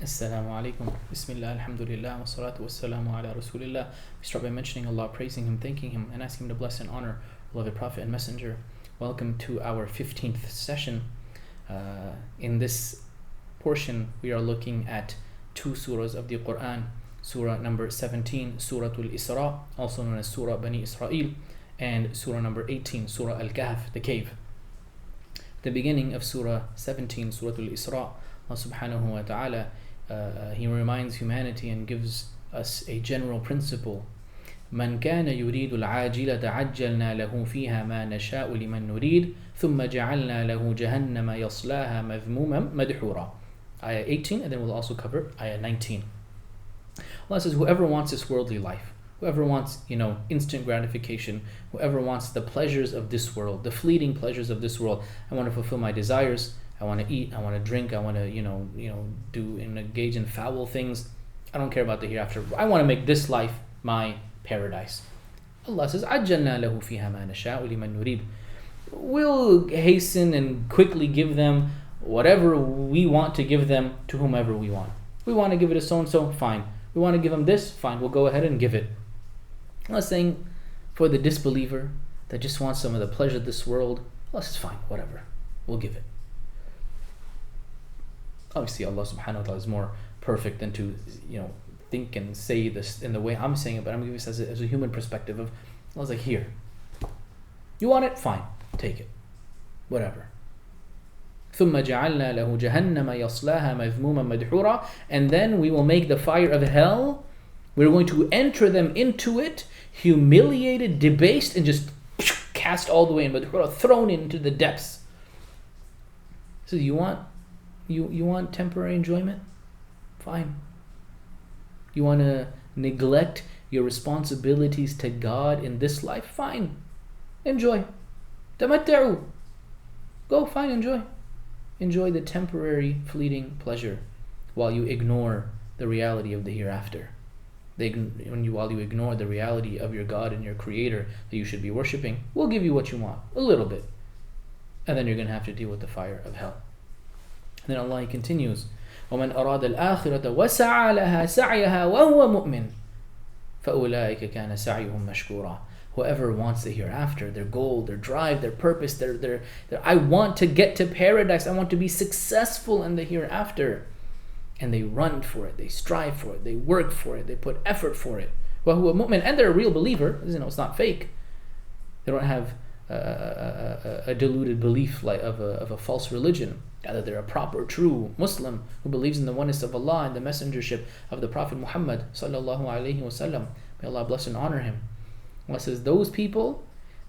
Assalamu alaikum. Bismillah, alhamdulillah, wa salatu wa salamu ala rasulillah. We start by mentioning Allah, praising Him, thanking Him, and asking Him to bless and honor beloved Prophet and Messenger. Welcome to our 15th session. In this portion, we are looking at two surahs of the Quran. Surah number 17, Surah Al-Isra, also known as Surah Bani Israel, and Surah number 18, Surah Al-Kahf, the cave. The beginning of Surah 17, Surah Al-Isra, Allah subhanahu wa ta'ala, He reminds humanity and gives us a general principle. من كان يريد العاجلة عجلنا له فيها ما نشاء لمن نريد ثم جعلنا له جهنم يصلاها مذموما مدحورا. Ayah 18, and then we'll also cover Ayah 19. Allah says, whoever wants this worldly life, whoever wants, instant gratification, whoever wants the pleasures of this world, the fleeting pleasures of this world, I want to fulfill my desires, I want to eat, I want to drink, I want to, engage in foul things. I don't care about the hereafter. I want to make this life my paradise. Allah says, عَجَّلْنَا لَهُ فِيهَا مَا نَشَاءُ لِمَن نُرِيدُ. We'll hasten and quickly give them whatever we want to give them to whomever we want. We want to give it to so-and-so, fine. We want to give them this, fine. We'll go ahead and give it. Allah is saying, for the disbeliever that just wants some of the pleasure of this world, Allah says, fine, whatever. We'll give it. Obviously, Allah subhanahu wa ta'ala is more perfect than to, think and say this in the way I'm saying it, but I'm giving this as a human perspective of, Allah's like, here. You want it? Fine. Take it. Whatever. ثُمَّ جَعَلْنَا لَهُ جَهَنَّمَ يَصْلَاهَا مَذْمُومًا مَدْحُورًا. And then we will make the fire of hell, we're going to enter them into it, humiliated, debased, and just cast all the way in, madhura, thrown into the depths. So you want temporary enjoyment? Fine. You want to neglect your responsibilities to God in this life? Fine. Enjoy. تَمَتَّعُوا. Go, fine, enjoy. Enjoy the temporary, fleeting pleasure while you ignore the reality of the hereafter. While you ignore the reality of your God and your Creator that you should be worshipping, we'll give you what you want, a little bit. And then you're going to have to deal with the fire of hell. And then Allah continues, وَمَنْ أَرَادَ الْآخِرَةَ وَسَعَى لَهَا سَعْيَهَا وَهُوَ مُؤْمِنٌ فَأُولَٰئِكَ كَانَ سَعْيُهُمْ مَشْكُورًا. Whoever wants the hereafter, their goal, their drive, their purpose, their I want to get to paradise, I want to be successful in the hereafter. And they run for it, they strive for it, they work for it, they put effort for it. وَهُوَ مُؤْمِنٌ. And they're a real believer, it's not fake. They don't have a deluded belief of a false religion. Rather, they're a proper, true Muslim who believes in the oneness of Allah and the messengership of the Prophet Muhammad sallallahu alaihi wasallam. May Allah bless and honor him. Allah says, those people,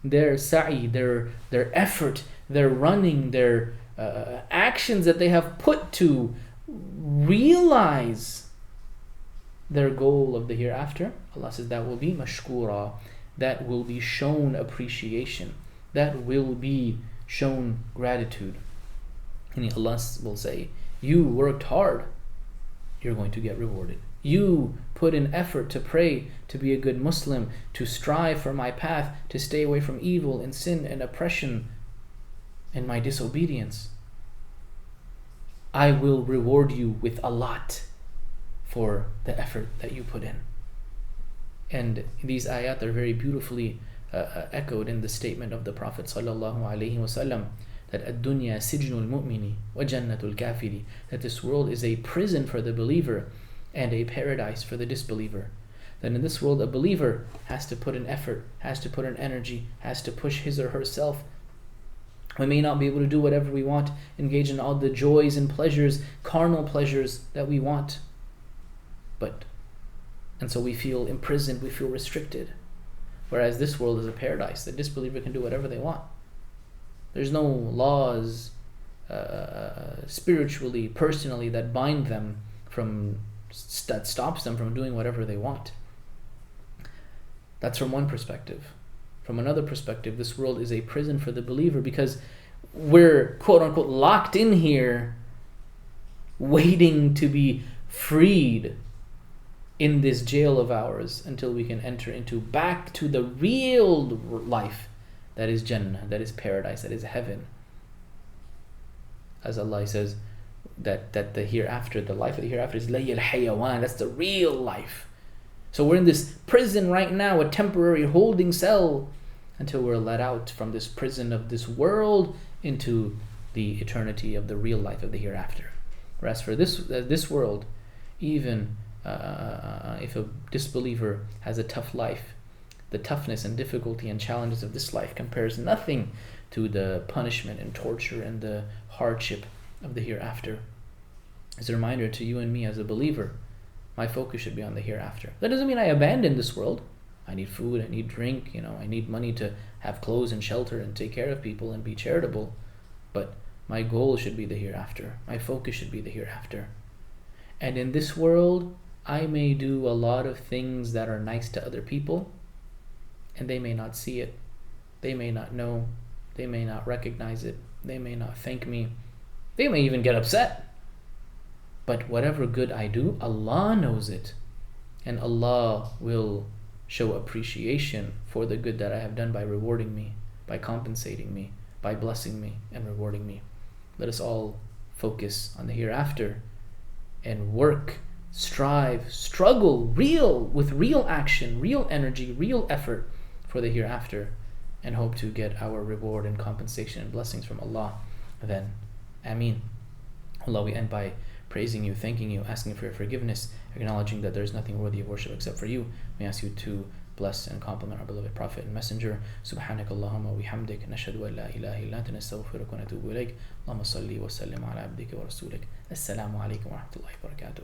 their sa'i, their effort, their running, their actions that they have put to realize their goal of the hereafter, Allah says that will be mashkura, that will be shown appreciation, that will be shown gratitude. And Allah will say, you worked hard, you're going to get rewarded. You put in effort to pray, to be a good Muslim, to strive for my path, to stay away from evil and sin and oppression and my disobedience. I will reward you with a lot for the effort that you put in. And these ayat are very beautifully echoed in the statement of the Prophet sallallahu alaihi wasallam, that ad-dunya sijnul mu'mini wa jannatul kafiri, that this world is a prison for the believer and a paradise for the disbeliever. That in this world a believer has to put in effort, has to put in energy, has to push his or herself. We may not be able to do whatever we want, engage in all the joys and pleasures, carnal pleasures that we want. And so we feel imprisoned, we feel restricted. Whereas this world is a paradise. The disbeliever can do whatever they want. There's no laws spiritually, personally, that bind them that stops them from doing whatever they want. That's from one perspective. From another perspective, this world is a prison for the believer because we're quote unquote locked in here waiting to be freed in this jail of ours until we can enter back to the real life that is Jannah, that is paradise, that is heaven. As Allah says, that the hereafter, the life of the hereafter is lay al-hayawan, that's the real life. So we're in this prison right now, a temporary holding cell, until we're let out from this prison of this world into the eternity of the real life of the hereafter. Whereas for this world, even if a disbeliever has a tough life, the toughness and difficulty and challenges of this life compares nothing to the punishment and torture and the hardship of the hereafter. As a reminder to you and me as a believer, my focus should be on the hereafter. That doesn't mean I abandon this world. I need food, I need drink, I need money to have clothes and shelter and take care of people and be charitable. But my goal should be the hereafter. My focus should be the hereafter. And in this world, I may do a lot of things that are nice to other people, and they may not see it. They may not know. They may not recognize it. They may not thank me. They may even get upset. But whatever good I do, Allah knows it. And Allah will show appreciation for the good that I have done by rewarding me, by compensating me, by blessing me and rewarding me. Let us all focus on the hereafter and work, strive, struggle, with real action, real energy, real effort for the hereafter, and hope to get our reward and compensation and blessings from Allah then. Ameen. Allah, we end by praising you, thanking you, asking for your forgiveness, acknowledging that there is nothing worthy of worship except for you. We ask you to bless and compliment our beloved Prophet and Messenger. Subhanak Allahumma wa bihamdik, nashhadu an la ilaha illa anta, nastaghfiruka wa natubu ilayk. Allahumma salli wa sallim ala abdika wa rasulik. Assalamu alaikum wa rahmatullahi wa barakatuh.